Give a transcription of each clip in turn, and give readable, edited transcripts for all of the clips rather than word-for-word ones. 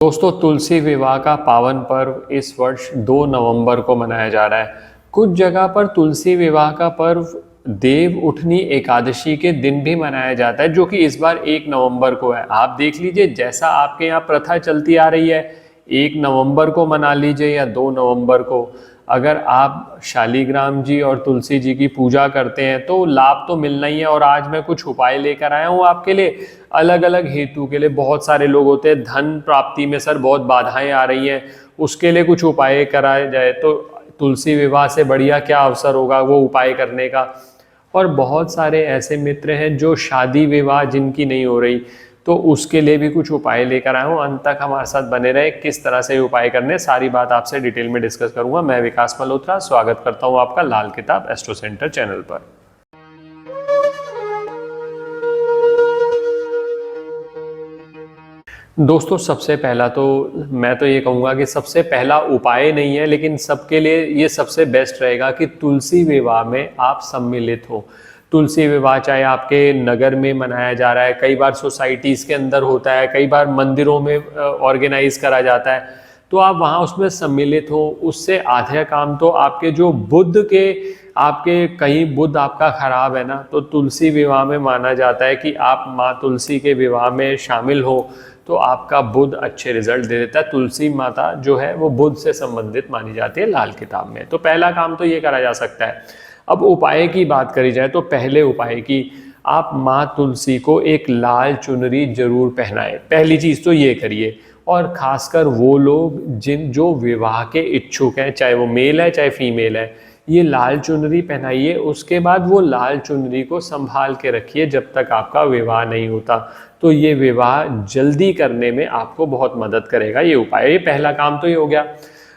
दोस्तों, तुलसी विवाह का पावन पर्व इस वर्ष 2 नवंबर को मनाया जा रहा है। कुछ जगह पर तुलसी विवाह का पर्व देव उठनी एकादशी के दिन भी मनाया जाता है, जो कि इस बार 1 नवंबर को है। आप देख लीजिए, जैसा आपके यहाँ प्रथा चलती आ रही है, 1 नवंबर को मना लीजिए या 2 नवंबर को। अगर आप शालीग्राम जी और तुलसी जी की पूजा करते हैं तो लाभ तो मिलना ही है। और आज मैं कुछ उपाय लेकर आया हूँ आपके लिए, अलग अलग हेतु के लिए। बहुत सारे लोग होते हैं धन प्राप्ति में सर बहुत बाधाएं आ रही हैं, उसके लिए कुछ उपाय कराए जाए तो तुलसी विवाह से बढ़िया क्या अवसर होगा वो उपाय करने का। और बहुत सारे ऐसे मित्र हैं जो शादी विवाह जिनकी नहीं हो रही, तो उसके लिए भी कुछ उपाय लेकर आया हूँ। अंत तक हमारे साथ बने रहे, किस तरह से उपाय करने सारी बात आपसे डिटेल में डिस्कस करूंगा। मैं विकास मल्होत्रा स्वागत करता हूँ आपका लाल किताब एस्ट्रो सेंटर चैनल पर। दोस्तों, सबसे पहला तो मैं तो ये कहूँगा कि सबसे पहला उपाय नहीं है, लेकिन सबके लिए ये सबसे बेस्ट रहेगा कि तुलसी विवाह में आप सम्मिलित हो। तुलसी विवाह चाहे आपके नगर में मनाया जा रहा है, कई बार सोसाइटीज़ के अंदर होता है, कई बार मंदिरों में ऑर्गेनाइज करा जाता है, तो आप वहाँ उसमें सम्मिलित हो। उससे आधा काम तो आपके जो बुध के आपके कहीं बुध आपका खराब है ना, तो तुलसी विवाह में माना जाता है कि आप माँ तुलसी के विवाह में शामिल हो तो आपका बुध अच्छे रिजल्ट दे देता है। तुलसी माता जो है वो बुध से संबंधित मानी जाती है लाल किताब में। तो पहला काम तो ये करा जा सकता है। अब उपाय की बात करी जाए तो पहले उपाय की, आप माँ तुलसी को एक लाल चुनरी जरूर पहनाएं। पहली चीज़ तो ये करिए। और खासकर वो लोग जो विवाह के इच्छुक हैं, चाहे वो मेल है चाहे फीमेल है, ये लाल चुनरी पहनाइए। उसके बाद वो लाल चुनरी को संभाल के रखिए जब तक आपका विवाह नहीं होता। तो ये विवाह जल्दी करने में आपको बहुत मदद करेगा ये उपाय। ये पहला काम तो ये हो गया।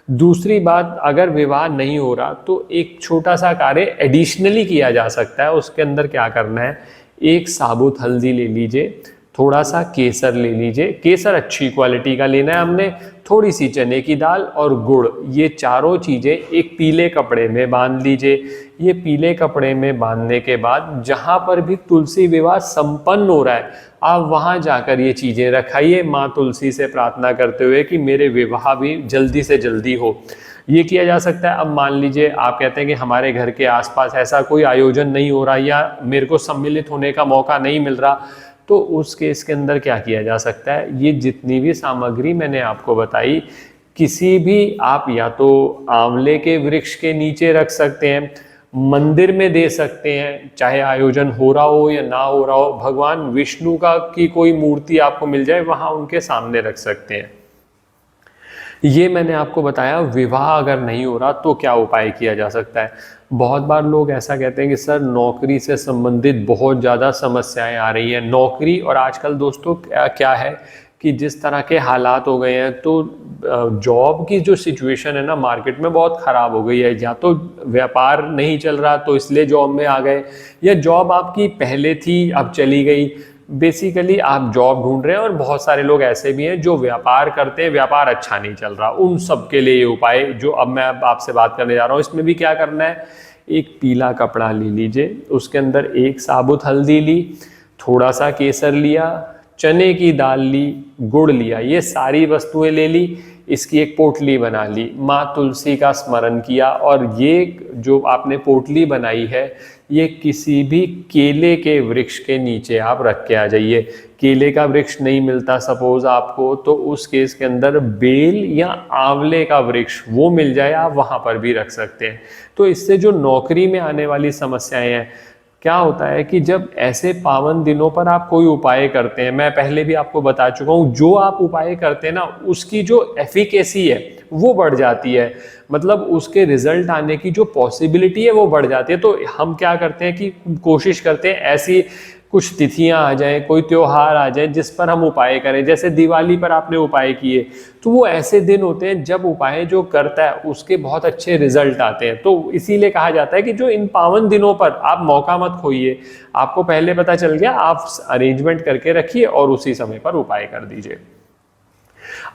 दूसरी बात, अगर विवाह नहीं हो रहा तो एक छोटा सा कार्य एडिशनली किया जा सकता है। उसके अंदर क्या करना है, एक साबुत हल्दी ले लीजिए, थोड़ा सा केसर ले लीजिए, केसर अच्छी क्वालिटी का लेना है हमने, थोड़ी सी चने की दाल और गुड़, ये चारों चीज़ें एक पीले कपड़े में बांध लीजिए। ये पीले कपड़े में बांधने के बाद जहाँ पर भी तुलसी विवाह संपन्न हो रहा है, आप वहाँ जाकर ये चीज़ें रखाइए, माँ तुलसी से प्रार्थना करते हुए कि मेरे विवाह भी जल्दी से जल्दी हो। ये किया जा सकता है। अब मान लीजिए आप कहते हैं कि हमारे घर के आसपास ऐसा कोई आयोजन नहीं हो रहा या मेरे को सम्मिलित होने का मौका नहीं मिल रहा, तो उस केस के अंदर क्या किया जा सकता है, ये जितनी भी सामग्री मैंने आपको बताई, किसी भी आप या तो आंवले के वृक्ष के नीचे रख सकते हैं, मंदिर में दे सकते हैं, चाहे आयोजन हो रहा हो या ना हो रहा हो, भगवान विष्णु का की कोई मूर्ति आपको मिल जाए वहां उनके सामने रख सकते हैं। ये मैंने आपको बताया। विवाह अगर नहीं हो रहा तो क्या उपाय किया जा सकता है। बहुत बार लोग ऐसा कहते हैं कि सर नौकरी से संबंधित बहुत ज़्यादा समस्याएं आ रही हैं। नौकरी, और आजकल दोस्तों क्या है कि जिस तरह के हालात हो गए हैं, तो जॉब की जो सिचुएशन है ना मार्केट में बहुत ख़राब हो गई है। या तो व्यापार नहीं चल रहा तो इसलिए जॉब में आ गए, या जॉब आपकी पहले थी अब चली गई। बेसिकली आप जॉब ढूंढ रहे हैं, और बहुत सारे लोग ऐसे भी हैं जो व्यापार करते हैं, व्यापार अच्छा नहीं चल रहा। उन सब के लिए ये उपाय जो अब मैं आपसे बात करने जा रहा हूँ, इसमें भी क्या करना है, एक पीला कपड़ा ले लीजिए, उसके अंदर एक साबुत हल्दी ली, थोड़ा सा केसर लिया, चने की दाल ली, गुड़ लिया, ये सारी वस्तुएं ले ली, इसकी एक पोटली बना ली, माँ तुलसी का स्मरण किया, और ये जो आपने पोटली बनाई है ये किसी भी केले के वृक्ष के नीचे आप रख के आ जाइए। केले का वृक्ष नहीं मिलता सपोज आपको, तो उस केस के अंदर बेल या आंवले का वृक्ष वो मिल जाए, आप वहाँ पर भी रख सकते हैं। तो इससे जो नौकरी में आने वाली समस्याएं हैं, क्या होता है कि जब ऐसे पावन दिनों पर आप कोई उपाय करते हैं, मैं पहले भी आपको बता चुका हूँ, जो आप उपाय करते हैं ना उसकी जो एफिकेसी है वो बढ़ जाती है, मतलब उसके रिजल्ट आने की जो पॉसिबिलिटी है वो बढ़ जाती है। तो हम क्या करते हैं कि कोशिश करते हैं ऐसी कुछ तिथियां आ जाएं, कोई त्योहार आ जाए जिस पर हम उपाय करें। जैसे दिवाली पर आपने उपाय किए, तो वो ऐसे दिन होते हैं जब उपाय जो करता है उसके बहुत अच्छे रिजल्ट आते हैं। तो इसीलिए कहा जाता है कि जो इन पावन दिनों पर आप मौका मत खोइए। आपको पहले पता चल गया, आप अरेंजमेंट करके रखिए और उसी समय पर उपाय कर दीजिए।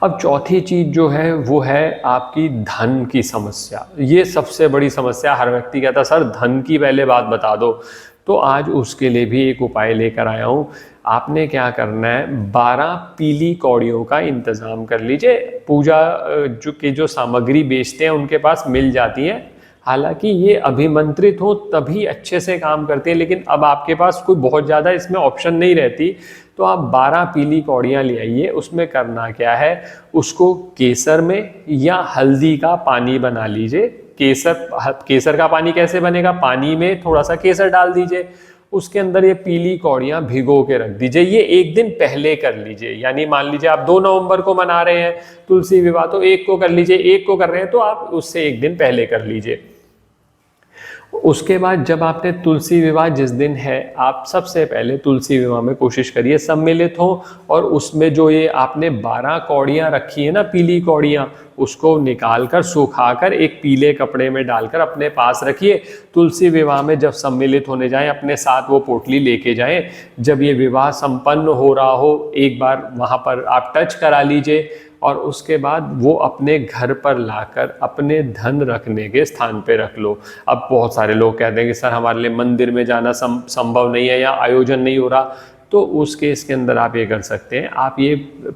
अब चौथी चीज जो है वो है आपकी धन की समस्या। ये सबसे बड़ी समस्या, हर व्यक्ति कहता है सर धन की पहले बात बता दो। तो आज उसके लिए भी एक उपाय लेकर आया हूँ। आपने क्या करना है, 12 पीली कौड़ियों का इंतज़ाम कर लीजिए। पूजा जो सामग्री बेचते हैं उनके पास मिल जाती हैं, हालांकि ये अभिमंत्रित हो तभी अच्छे से काम करते हैं, लेकिन अब आपके पास कोई बहुत ज़्यादा इसमें ऑप्शन नहीं रहती, तो आप 12 पीली कौड़ियाँ ले आइए। उसमें करना क्या है, उसको केसर में या हल्दी का पानी बना लीजिए। केसर का पानी कैसे बनेगा, पानी में थोड़ा सा केसर डाल दीजिए, उसके अंदर ये पीली कौड़ियाँ भिगो के रख दीजिए। ये एक दिन पहले कर लीजिए, यानी मान लीजिए आप 2 नवंबर को मना रहे हैं तुलसी विवाह, तो 1 को कर लीजिए, 1 को कर रहे हैं तो आप उससे एक दिन पहले कर लीजिए। उसके बाद जब आपने तुलसी विवाह जिस दिन है, आप सबसे पहले तुलसी विवाह में कोशिश करिए सम्मिलित हो, और उसमें जो ये आपने 12 कौड़ियाँ रखी है ना, पीली कौड़ियाँ, उसको निकालकर सुखाकर एक पीले कपड़े में डालकर अपने पास रखिए। तुलसी विवाह में जब सम्मिलित होने जाएं, अपने साथ वो पोटली लेके जाएं। जब ये विवाह संपन्न हो रहा हो, एक बार वहाँ पर आप टच करा लीजिए, और उसके बाद वो अपने घर पर लाकर अपने धन रखने के स्थान पे रख लो। अब बहुत सारे लोग कहते हैं कि सर हमारे लिए मंदिर में जाना संभव नहीं है या आयोजन नहीं हो रहा, तो उस केस के अंदर आप ये कर सकते हैं, आप ये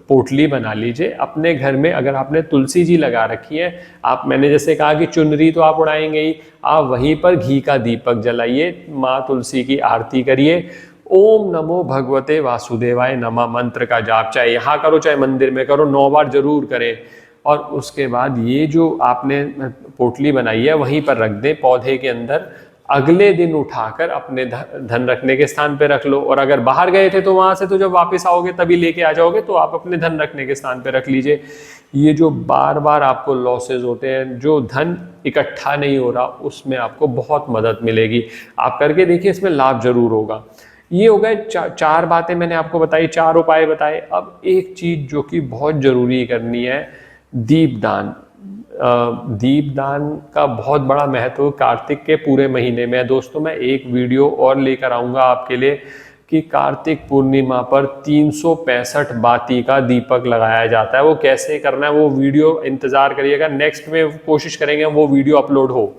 पोटली बना लीजिए अपने घर में। अगर आपने तुलसी जी लगा रखी है, आप, मैंने जैसे कहा कि चुनरी तो आप उड़ाएंगे ही, आप वहीं पर घी का दीपक जलाइए, माँ तुलसी की आरती करिए, ओम नमो भगवते वासुदेवाय नमः मंत्र का जाप, चाहे यहाँ करो चाहे मंदिर में करो, 9 बार जरूर करें। और उसके बाद ये जो आपने पोटली बनाई है वहीं पर रख दें पौधे के अंदर। अगले दिन उठाकर अपने धन रखने के स्थान पे रख लो, और अगर बाहर गए थे तो वहां से तो जब वापस आओगे तभी लेके आ जाओगे, तो आप अपने धन रखने के स्थान पे रख लीजिए। ये जो बार बार आपको लॉसेज होते हैं, जो धन इकट्ठा नहीं हो रहा, उसमें आपको बहुत मदद मिलेगी। आप करके देखिए, इसमें लाभ जरूर होगा। ये हो गए 4 बातें मैंने आपको बताई, 4 उपाय बताए। अब एक चीज जो कि बहुत जरूरी करनी है, दीपदान। दीपदान का बहुत बड़ा महत्व कार्तिक के पूरे महीने में है। दोस्तों मैं एक वीडियो और लेकर आऊंगा आपके लिए कि कार्तिक पूर्णिमा पर 365 बाती का दीपक लगाया जाता है। वो कैसे करना है वो वीडियो इंतजार करिएगा, नेक्स्ट में कोशिश करेंगे वो वीडियो अपलोड हो।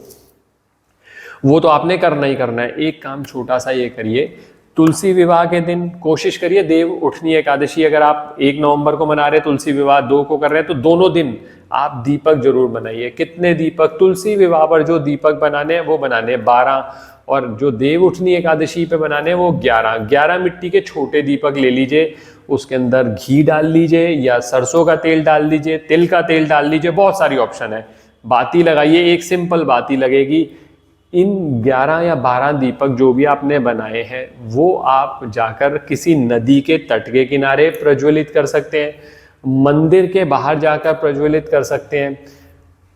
वो तो आपने करना ही करना है। एक काम छोटा सा ये करिए, तुलसी विवाह के दिन कोशिश करिए देव उठनी एकादशी, अगर आप 1 नवंबर को मना रहे हैं, तुलसी विवाह 2 को कर रहे हैं, तो दोनों दिन आप दीपक जरूर बनाइए। कितने दीपक? तुलसी विवाह पर जो दीपक बनाने हैं वो बनाने 12, और जो देव उठनी एकादशी पे बनाने हैं वो 11 मिट्टी के छोटे दीपक ले लीजिए। उसके अंदर घी डाल लीजिए या सरसों का तेल डाल दीजिए, तिल का तेल डाल लीजिए, बहुत सारी ऑप्शन है। बाती लगाइए, एक सिंपल बाती लगेगी। इन 11 या 12 दीपक जो भी आपने बनाए हैं वो आप जाकर किसी नदी के तट के किनारे प्रज्वलित कर सकते हैं, मंदिर के बाहर जाकर प्रज्वलित कर सकते हैं।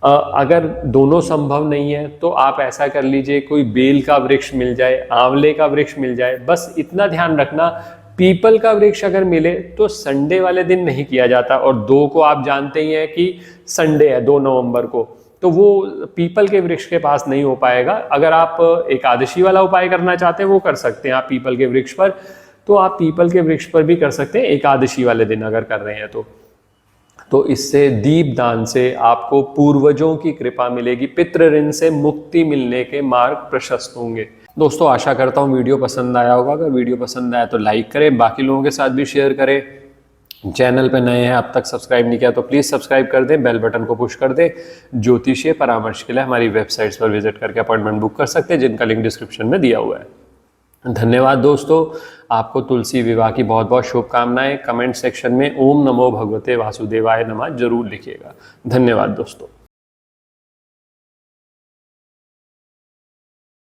अगर दोनों संभव नहीं है तो आप ऐसा कर लीजिए, कोई बेल का वृक्ष मिल जाए, आंवले का वृक्ष मिल जाए। बस इतना ध्यान रखना, पीपल का वृक्ष अगर मिले तो संडे वाले दिन नहीं किया जाता, और 2 को आप जानते ही हैं कि संडे है 2 नवंबर को, तो वो पीपल के वृक्ष के पास नहीं हो पाएगा। अगर आप एकादशी वाला उपाय करना चाहते हैं वो कर सकते हैं आप पीपल के वृक्ष पर, तो आप पीपल के वृक्ष पर भी कर सकते हैं एकादशी वाले दिन अगर कर रहे हैं तो इससे दीपदान से आपको पूर्वजों की कृपा मिलेगी, पितृ ऋण से मुक्ति मिलने के मार्ग प्रशस्त होंगे। दोस्तों आशा करता हूँ वीडियो पसंद आया होगा। अगर वीडियो पसंद आया तो लाइक करें, बाकी लोगों के साथ भी शेयर करें। चैनल पे नए हैं, अब तक सब्सक्राइब नहीं किया तो प्लीज़ सब्सक्राइब कर दें, बेल बटन को पुश कर दें। ज्योतिषीय परामर्श के लिए हमारी वेबसाइट्स पर विजिट करके अपॉइंटमेंट बुक कर सकते हैं, जिनका लिंक डिस्क्रिप्शन में दिया हुआ है। धन्यवाद दोस्तों, आपको तुलसी विवाह की बहुत बहुत शुभकामनाएं। कमेंट सेक्शन में ओम नमो भगवते वासुदेवाय नमः जरूर लिखिएगा। धन्यवाद दोस्तों।